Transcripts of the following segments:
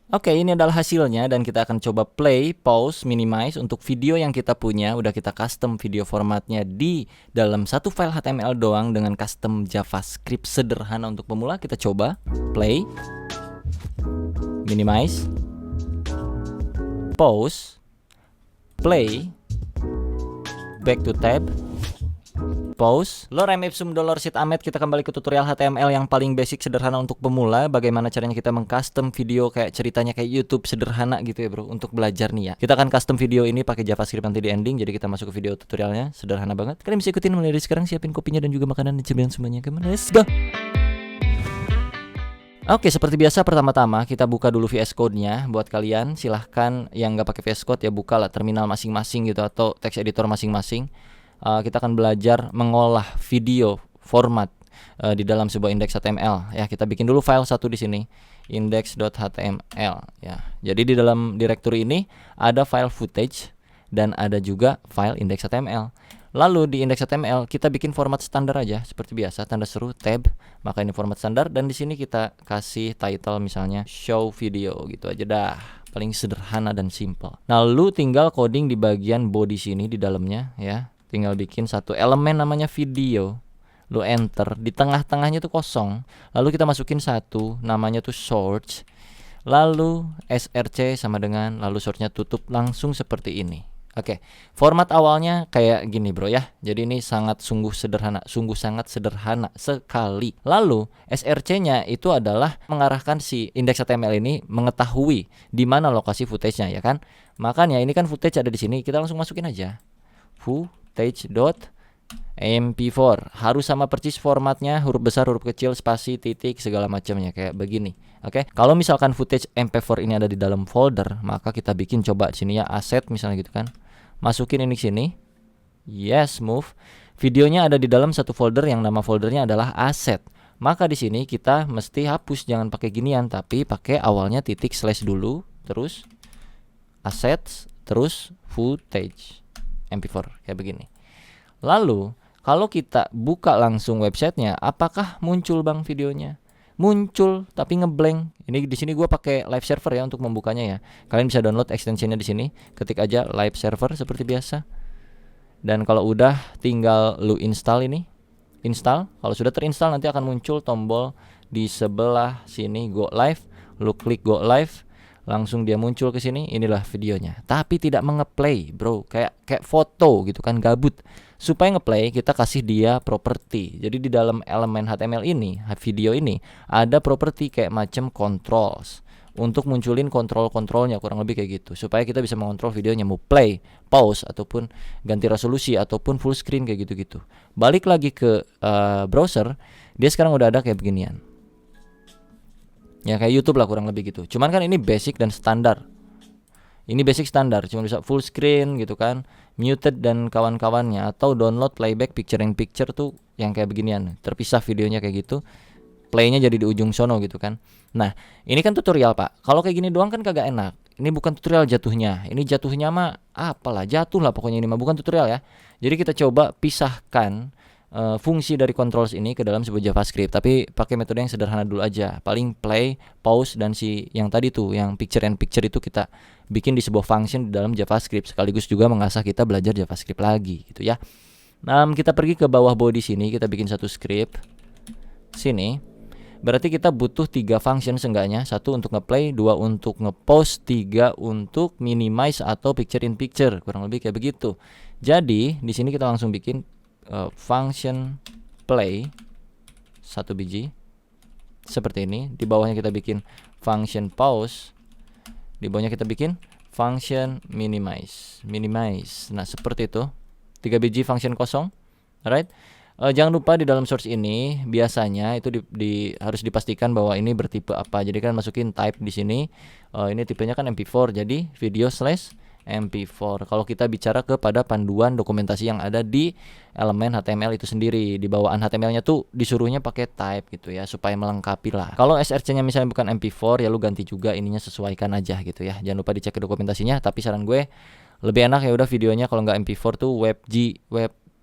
Oke, ini adalah hasilnya dan kita akan coba play, pause, minimize untuk video yang kita punya. Udah kita custom video formatnya di dalam satu file HTML doang dengan custom JavaScript sederhana untuk pemula. Kita coba play, minimize, pause, play, back to tab, pause. Lorem ipsum dolor sit amet, kita kembali ke tutorial HTML yang paling basic sederhana untuk pemula. Bagaimana caranya kita mengcustom video kayak ceritanya kayak YouTube sederhana gitu ya bro, untuk belajar nih ya. Kita akan custom video ini pakai JavaScript nanti di ending. Jadi kita masuk ke video tutorialnya, sederhana banget. Kalian bisa ikutin mulai dari sekarang, siapin kopinya dan juga makanan dan cemilan semuanya. Kemana? Let's go. Oke, seperti biasa pertama-tama kita buka dulu VS Code-nya. Buat kalian silahkan yang nggak pakai VS Code ya bukalah terminal masing-masing gitu atau text editor masing-masing. Kita akan belajar mengolah video format di dalam sebuah indeks HTML ya. Kita bikin dulu file satu di sini, index.html ya. Jadi di dalam directory ini ada file footage dan ada juga file index.html. Lalu di index.html kita bikin format standar aja seperti biasa, tanda seru tab, maka ini format standar. Dan di sini kita kasih title misalnya show video gitu aja dah, paling sederhana dan simple. Nah lu tinggal coding di bagian body sini di dalamnya ya, tinggal bikin satu elemen namanya video, lu enter, di tengah-tengahnya tuh kosong, lalu kita masukin satu namanya tuh source, lalu src sama dengan, lalu source-nya tutup, langsung seperti ini. Oke, format awalnya kayak gini bro ya. Jadi ini sungguh sangat sederhana sekali. Lalu src-nya itu adalah mengarahkan si indeks HTML ini mengetahui di mana lokasi footage-nya ya kan. Makanya ini kan footage ada di sini, kita langsung masukin aja footage.mp4. Harus sama persis formatnya, huruf besar, huruf kecil, spasi, titik, segala macamnya kayak begini. Oke, kalau misalkan footage mp4 ini ada di dalam folder, maka kita bikin coba di sini ya asset misalnya gitu kan. Masukin ini ke sini. Yes, move. Videonya ada di dalam satu folder yang nama foldernya adalah asset. Maka di sini kita mesti hapus, jangan pakai ginian, tapi pakai awalnya titik slash dulu, terus assets, terus footage mp4 kayak begini. Lalu kalau kita buka langsung websitenya, apakah muncul bang videonya? Muncul tapi ngeblank. Ini di sini gue pakai live server ya untuk membukanya ya. Kalian bisa download extensionnya di sini, ketik aja live server seperti biasa. Dan kalau udah tinggal lu install ini. Install. Kalau sudah terinstall nanti akan muncul tombol di sebelah sini go live. Lu klik go live, langsung dia muncul ke sini. Inilah videonya. Tapi tidak mengeplay, bro. Kayak foto gitu kan, gabut. Supaya ngeplay kita kasih dia property. Jadi di dalam elemen HTML ini, video ini ada property kayak macam controls untuk munculin kontrol-kontrolnya, kurang lebih kayak gitu. Supaya kita bisa mengontrol videonya mau play, pause ataupun ganti resolusi ataupun full screen kayak gitu-gitu. Balik lagi ke browser, dia sekarang udah ada kayak beginian. Ya kayak YouTube lah kurang lebih gitu. Cuman kan ini basic dan standar. Ini basic standar, cuma bisa full screen gitu kan, muted dan kawan-kawannya, atau download playback picture in picture tuh yang kayak beginian, terpisah videonya kayak gitu, playnya jadi di ujung sono gitu kan. Nah ini kan tutorial pak, kalau kayak gini doang kan kagak enak. Ini bukan tutorial jatuhnya, ini jatuhnya mah apalah, jatuh lah pokoknya, ini mah bukan tutorial ya. Jadi kita coba pisahkan fungsi dari controls ini ke dalam sebuah JavaScript, tapi pakai metode yang sederhana dulu aja. Paling play, pause, dan si yang tadi tuh yang picture and picture itu kita bikin di sebuah function di dalam JavaScript, sekaligus juga mengasah kita belajar JavaScript lagi gitu ya. Kita pergi ke bawah body sini, kita bikin satu script sini. Berarti kita butuh 3 function seenggaknya, 1 untuk ngeplay, 2 untuk ngepost, 3 untuk minimize atau picture in picture, kurang lebih kayak begitu. Jadi di sini kita langsung bikin function play 1 biji seperti ini. Di bawahnya kita bikin function pause, di bawahnya kita bikin function minimize. Nah seperti itu, 3 biji function kosong. Alright, jangan lupa di dalam source ini biasanya itu harus dipastikan bahwa ini bertipe apa. Jadi kan masukin type di sini. Ini tipenya kan mp4, jadi video slash mp4. Kalau kita bicara kepada panduan dokumentasi yang ada di elemen HTML itu sendiri, di bawaan HTML-nya tuh disuruhnya pakai type gitu ya, supaya melengkapi lah. Kalau src-nya misalnya bukan mp4 ya lu ganti juga ininya, sesuaikan aja gitu ya. Jangan lupa dicek ke dokumentasinya, tapi saran gue lebih enak ya udah videonya kalau nggak mp4 tuh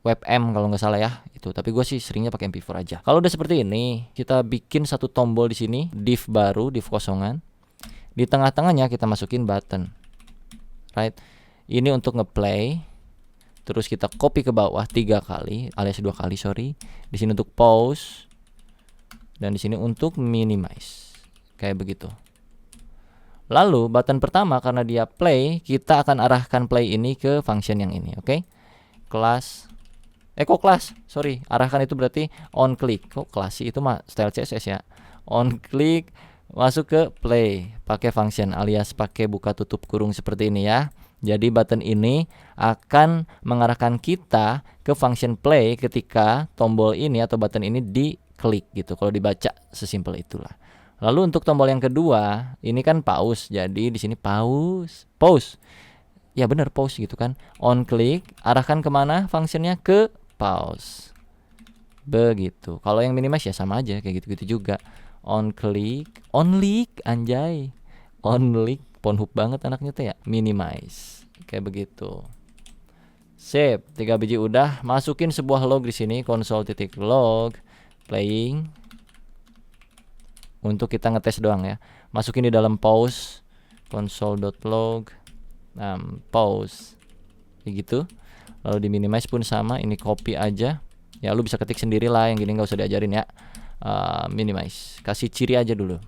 WebM kalau nggak salah ya itu. Tapi gue sih seringnya pakai mp4 aja. Kalau udah seperti ini, kita bikin satu tombol di sini, div baru, div kosongan. Di tengah-tengahnya kita masukin button. Right? Ini untuk ngeplay. Terus kita copy ke bawah 3 kali alias 2 kali, sorry. Di sini untuk pause dan di sini untuk minimize. Kayak begitu. Lalu button pertama karena dia play, kita akan arahkan play ini ke function yang ini, oke? Kelas kok kelas? Sorry, arahkan itu berarti on click. Kok kelas sih? Itu mah style CSS ya. On click masuk ke play pakai function alias pakai buka tutup kurung seperti ini ya. Jadi button ini akan mengarahkan kita ke function play ketika tombol ini atau button ini diklik gitu. Kalau dibaca sesimpel itulah. Lalu untuk tombol yang kedua, ini kan pause. Jadi di sini pause. Ya bener pause gitu kan. On click, arahkan kemana fungsinya? Ke pause. Begitu. Kalau yang minimize ya sama aja kayak gitu-gitu juga. On click, anjay. On click, Pornhub banget anaknya tuh ya. Minimize. Kayak begitu. Sip, 3 biji udah. Masukin sebuah log di sini, console.log playing. Untuk kita ngetes doang ya. Masukin di dalam pause console.log pause gitu. Lalu di minimize pun sama, ini copy aja ya, lu bisa ketik sendiri lah, yang gini nggak usah diajarin ya. Minimize, kasih ciri aja dulu.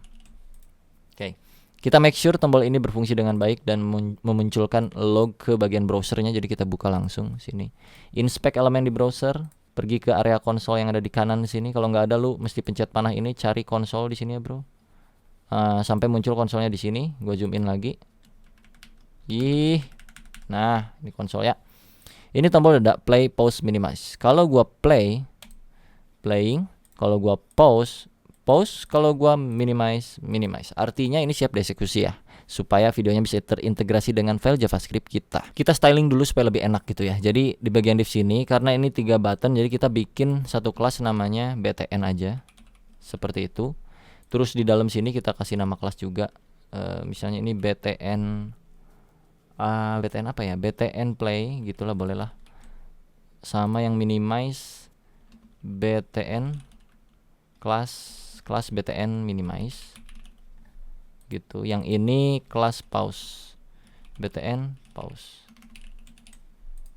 Oke. Kita make sure tombol ini berfungsi dengan baik dan memunculkan log ke bagian browsernya. Jadi kita buka langsung sini, inspect elemen di browser, pergi ke area konsol yang ada di kanan di sini. Kalau nggak ada, lu mesti pencet panah ini, cari konsol di sini ya bro. Sampai muncul konsolnya di sini. Gue zoom in lagi. Nah, ini konsol ya. Ini tombol ada play, pause, minimize. Kalau gua playing. Kalau gua pause. Kalau gua minimize. Artinya ini siap dieksekusi ya, supaya videonya bisa terintegrasi dengan file JavaScript kita. Kita styling dulu supaya lebih enak gitu ya. Jadi di bagian div sini, karena ini 3 button, jadi kita bikin satu kelas namanya btn aja. Seperti itu. Terus di dalam sini kita kasih nama kelas juga. Misalnya ini btn apa ya, btn play gitulah, bolehlah. Sama yang minimize btn kelas btn minimize gitu. Yang ini kelas pause btn pause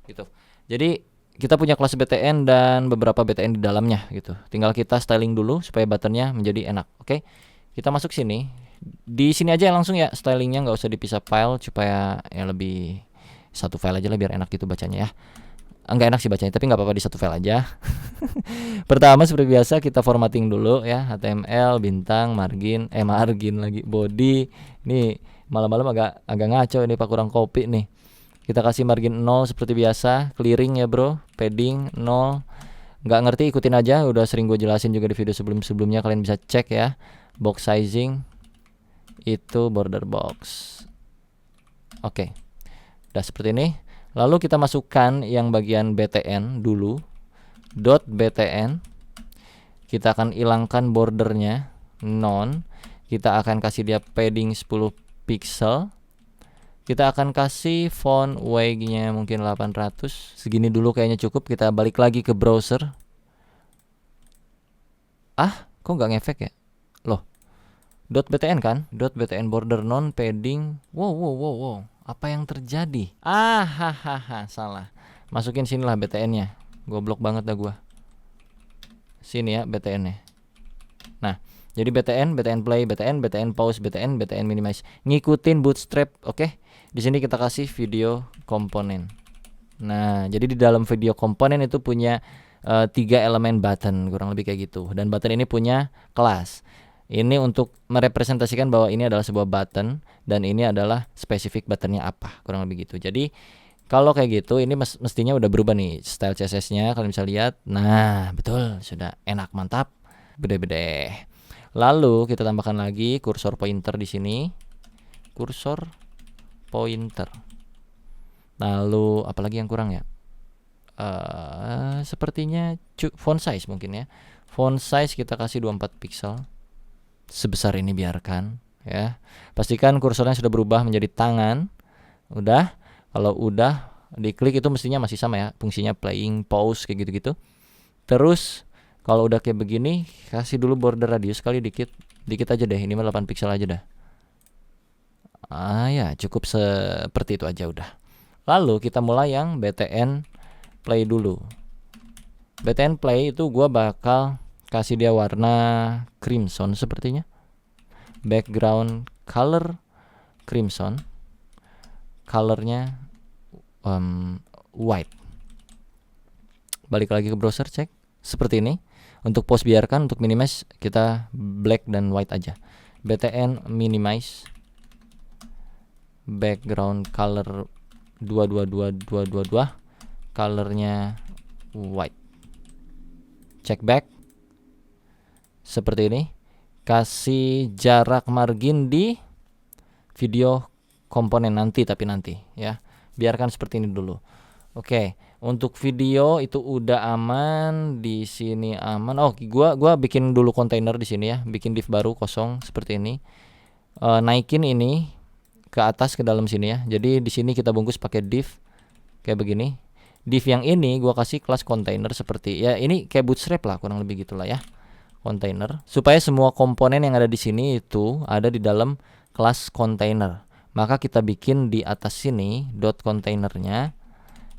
gitu. Jadi kita punya kelas btn dan beberapa btn di dalamnya gitu. Tinggal kita styling dulu supaya buttonnya menjadi enak. Oke, kita masuk sini. Di sini aja langsung ya stylingnya, nggak usah dipisah file supaya ya lebih satu file aja lah biar enak gitu bacanya ya. Enggak enak sih bacanya, tapi nggak apa-apa di satu file aja. Pertama seperti biasa kita formatting dulu ya, HTML, bintang, margin lagi, body. Ini malam-malam agak ngaco ini, Pak, kurang kopi nih. Kita kasih margin 0 seperti biasa, clearing ya bro, padding 0. Nggak ngerti ikutin aja, udah sering gue jelasin juga di video sebelumnya, kalian bisa cek ya. Box sizing itu border box. Oke. Udah seperti ini. Lalu kita masukkan yang bagian btn dulu. .btn. Kita akan hilangkan bordernya, none. Kita akan kasih dia padding 10 pixel. Kita akan kasih font weight-nya mungkin 800. Segini dulu kayaknya cukup. Kita balik lagi ke browser. Kok nggak ngefek ya? Loh. .btn kan? .btn border non padding. Wow. Apa yang terjadi? Salah. Masukin sinilah btn-nya. Goblok banget dah gua. Sini ya btn-nya. Nah, jadi btn play, btn pause, btn minimize. Ngikutin bootstrap, oke? Di sini kita kasih video komponen. Nah, jadi di dalam video komponen itu punya 3 elemen button, kurang lebih kayak gitu. Dan button ini punya kelas. Ini untuk merepresentasikan bahwa ini adalah sebuah button dan ini adalah spesifik buttonnya apa, kurang lebih gitu. Jadi kalau kayak gitu ini mestinya udah berubah nih style CSS-nya, kalian bisa lihat. Nah, betul, sudah enak, mantap. Bede. Lalu kita tambahkan lagi kursor pointer di sini. Kursor pointer. Lalu apalagi yang kurang ya? Sepertinya font size mungkin ya. Font size kita kasih 24 pixel. Sebesar ini biarkan ya. Pastikan kursornya sudah berubah menjadi tangan. Udah. Kalau udah diklik itu mestinya masih sama ya, fungsinya playing, pause kayak gitu-gitu. Terus kalau udah kayak begini, kasih dulu border radius kali dikit aja deh. Ini mah 8 pixel aja dah. Ya cukup seperti itu aja udah. Lalu kita mulai yang btn play dulu. btn play itu gua bakal kasih dia warna crimson sepertinya, background color crimson, colornya white. Balik lagi ke browser, cek seperti ini. Untuk pause biarkan, untuk minimize kita black dan white aja. btn minimize background color 222222, colornya white. Check back seperti ini. Kasih jarak margin di video komponen nanti, tapi nanti ya. Biarkan seperti ini dulu. Oke, untuk video itu udah aman, di sini aman. Oh, gua bikin dulu kontainer di sini ya, bikin div baru kosong seperti ini. Naikin ini ke atas ke dalam sini ya. Jadi di sini kita bungkus pakai div kayak begini. Div yang ini gua kasih kelas container seperti ya, ini kayak bootstrap lah, kurang lebih gitulah ya. Container supaya semua komponen yang ada di sini itu ada di dalam kelas container. Maka kita bikin di atas sini dot containernya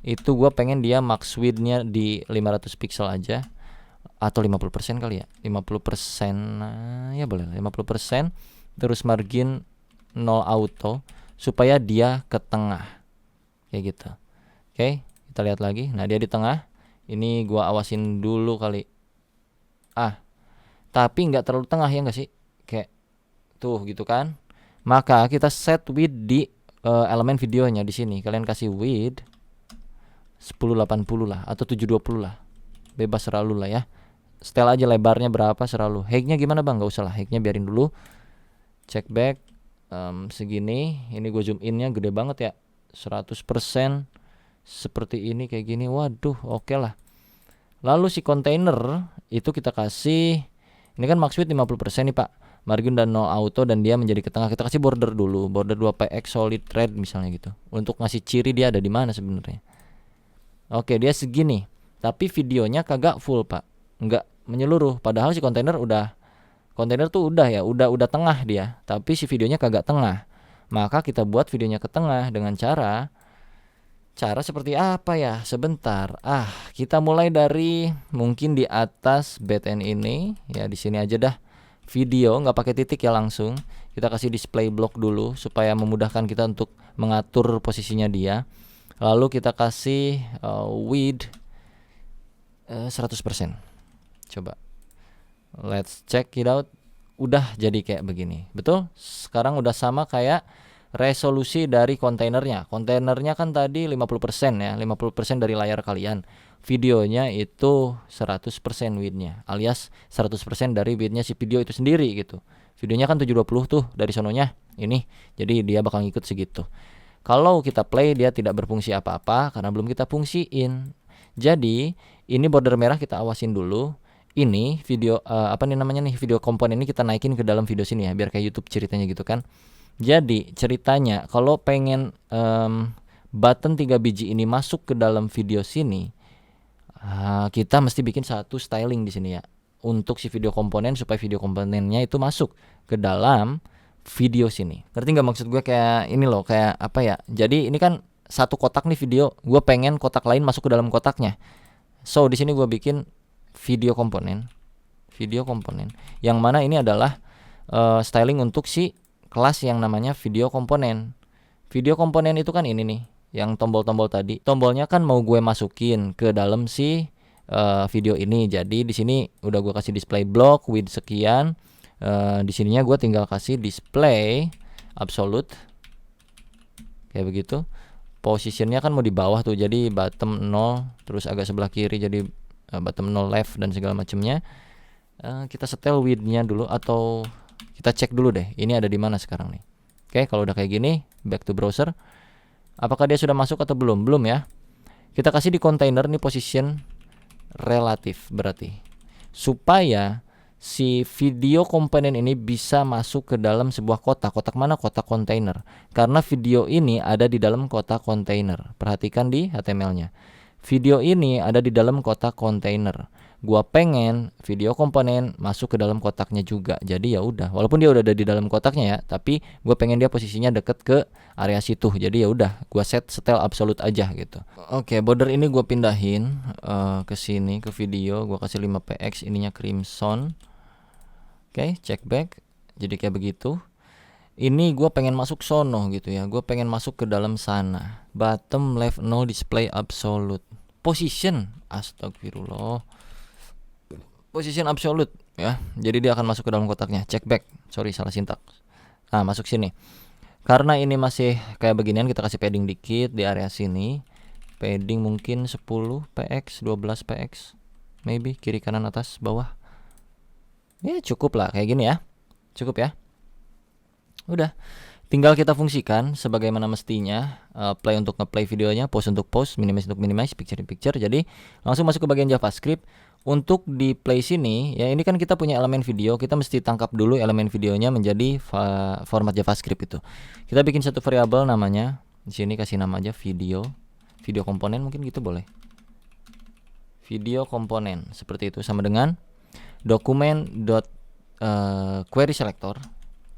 itu gua pengen dia max width-nya di 500 pixel aja, atau 50% kali ya. 50% ya boleh 50%. Terus margin 0 auto supaya dia ke tengah kayak gitu. Oke, kita lihat lagi. Nah, dia di tengah. Ini gua awasin dulu kali. Tapi nggak terlalu tengah ya nggak sih? Kayak tuh gitu kan. Maka kita set width di elemen videonya di sini. Kalian kasih width 1080 lah atau 720 lah. Bebas selalu lah ya. Setel aja lebarnya berapa selalu. Height-nya gimana Bang? Nggak usah lah. Height-nya biarin dulu. Check back segini. Ini gue zoom in-nya gede banget ya. 100% seperti ini kayak gini. Waduh, oke lah. Lalu si container itu kita kasih, ini kan max width 50% nih Pak. Margin dan no auto dan dia menjadi ke tengah. Kita kasih border dulu, border 2px solid red misalnya gitu. Untuk ngasih ciri dia ada di mana sebenarnya. Oke, dia segini. Tapi videonya kagak full, Pak. Enggak menyeluruh. Padahal si kontainer tuh udah ya, udah tengah dia. Tapi si videonya kagak tengah. Maka kita buat videonya ke tengah dengan cara seperti apa ya? Sebentar. Kita mulai dari mungkin di atas btn ini ya, di sini aja dah. Video nggak pakai titik ya, langsung kita kasih display block dulu supaya memudahkan kita untuk mengatur posisinya dia. Lalu kita kasih width 100%. Coba let's check it out. Udah jadi kayak begini. Betul? Sekarang udah sama kayak resolusi dari kontainernya. Kontainernya kan tadi 50% ya, 50% dari layar kalian. Videonya itu 100% width-nya, alias 100% dari width-nya si video itu sendiri gitu. Videonya kan 720 tuh dari sononya ini. Jadi dia bakal ngikut segitu. Kalau kita play dia tidak berfungsi apa-apa karena belum kita fungsiin. Jadi ini border merah kita awasin dulu. Ini video video komponen ini kita naikin ke dalam video sini ya, biar kayak YouTube ceritanya gitu kan. Jadi ceritanya kalau pengen button 3 biji ini masuk ke dalam video sini, kita mesti bikin satu styling di sini ya untuk si video komponen supaya video komponennya itu masuk ke dalam video sini. Ngerti nggak maksud gue? Kayak ini loh, kayak apa ya? Jadi ini kan satu kotak nih video, gue pengen kotak lain masuk ke dalam kotaknya. So di sini gue bikin video komponen yang mana ini adalah styling untuk si kelas yang namanya video komponen. Video komponen itu kan ini nih, yang tombol-tombol tadi. Tombolnya kan mau gue masukin ke dalam si video ini. Jadi di sini udah gue kasih display block width sekian. Di sininya gue tinggal kasih display absolute kayak begitu. Positionnya kan mau di bawah tuh, jadi bottom 0, terus agak sebelah kiri jadi bottom 0 left dan segala macamnya. Kita setel width-nya dulu atau kita cek dulu deh ini ada di mana sekarang nih. Oke, kalau udah kayak gini, back to browser. Apakah dia sudah masuk atau belum? Belum ya. Kita kasih di container nih position relatif berarti. Supaya si video komponen ini bisa masuk ke dalam sebuah kotak. Kotak mana? Kotak kontainer. Karena video ini ada di dalam kotak kontainer. Perhatikan di HTML-nya. Video ini ada di dalam kotak kontainer. gua pengen video komponen masuk ke dalam kotaknya juga. Jadi ya udah, walaupun dia udah ada di dalam kotaknya ya, tapi gua pengen dia posisinya deket ke area situ. Jadi ya udah, gua set setel absolute aja gitu. Oke, border ini gua pindahin ke sini ke video, gua kasih 5px, ininya crimson. Oke, check back. Jadi kayak begitu. Ini gue pengen masuk sono gitu ya, gue pengen masuk ke dalam sana. Bottom left no display absolute. Position, astagfirullah, position absolute ya. Jadi dia akan masuk ke dalam kotaknya. Check back, sorry salah sintak. Nah, masuk sini. Karena ini masih kayak beginian, kita kasih padding dikit di area sini. Padding mungkin 10px, 12px, maybe kiri kanan atas bawah. Ya cukup lah kayak gini ya, cukup ya. Udah, tinggal kita fungsikan sebagaimana mestinya. Play untuk ngeplay videonya, pause untuk pause, minimize untuk minimize, picture in picture. Jadi langsung masuk ke bagian JavaScript. Untuk di play sini ya, ini kan kita punya elemen video, kita mesti tangkap dulu elemen videonya menjadi format JavaScript itu. Kita bikin satu variabel namanya, di sini kasih nama aja video komponen, mungkin gitu boleh. Video komponen seperti itu, sama dengan dokumen query selector.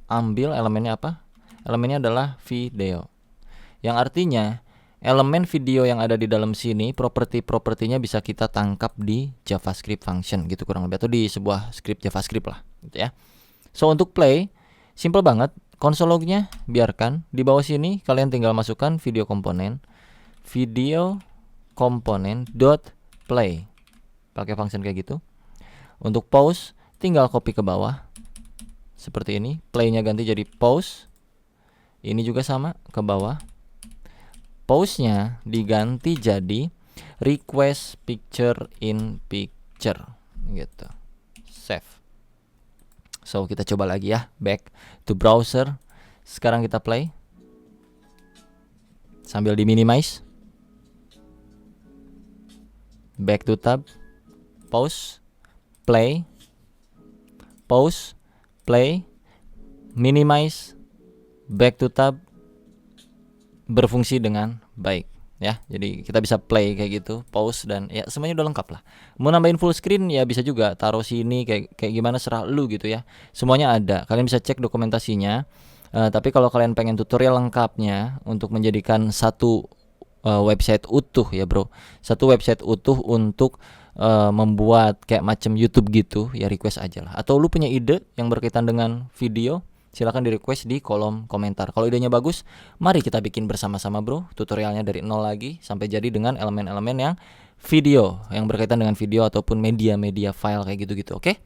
Ambil elemennya apa? Elemennya adalah video. Yang artinya elemen video yang ada di dalam sini, propertinya bisa kita tangkap di JavaScript function gitu kurang lebih, atau di sebuah script JavaScript lah gitu ya. So untuk play simple banget. Console lognya biarkan di bawah sini, kalian tinggal masukkan video komponen dot play pakai function kayak gitu. Untuk pause tinggal copy ke bawah seperti ini, playnya ganti jadi pause. Ini juga sama ke bawah, pause-nya diganti jadi request picture in picture gitu. Save. So kita coba lagi ya, back to browser. Sekarang kita play sambil di minimize. Back to tab, pause, play, pause, play, minimize, back to tab, berfungsi dengan baik ya. Jadi kita bisa play kayak gitu, pause, dan ya semuanya udah lengkap lah. Mau nambahin full screen ya bisa juga, taruh sini kayak gimana serah lu gitu ya. Semuanya ada, kalian bisa cek dokumentasinya. Tapi kalau kalian pengen tutorial lengkapnya untuk menjadikan satu website utuh ya bro, satu website utuh untuk membuat kayak macam YouTube gitu ya, request aja lah. Atau lu punya ide yang berkaitan dengan video, silakan di request di kolom komentar. Kalau idenya bagus, mari kita bikin bersama-sama bro, tutorialnya dari nol lagi sampai jadi dengan elemen-elemen yang video, yang berkaitan dengan video ataupun media file kayak gitu-gitu. Oke?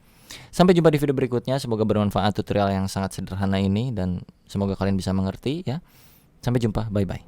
Sampai jumpa di video berikutnya. Semoga bermanfaat tutorial yang sangat sederhana ini, dan semoga kalian bisa mengerti ya. Sampai jumpa, bye bye.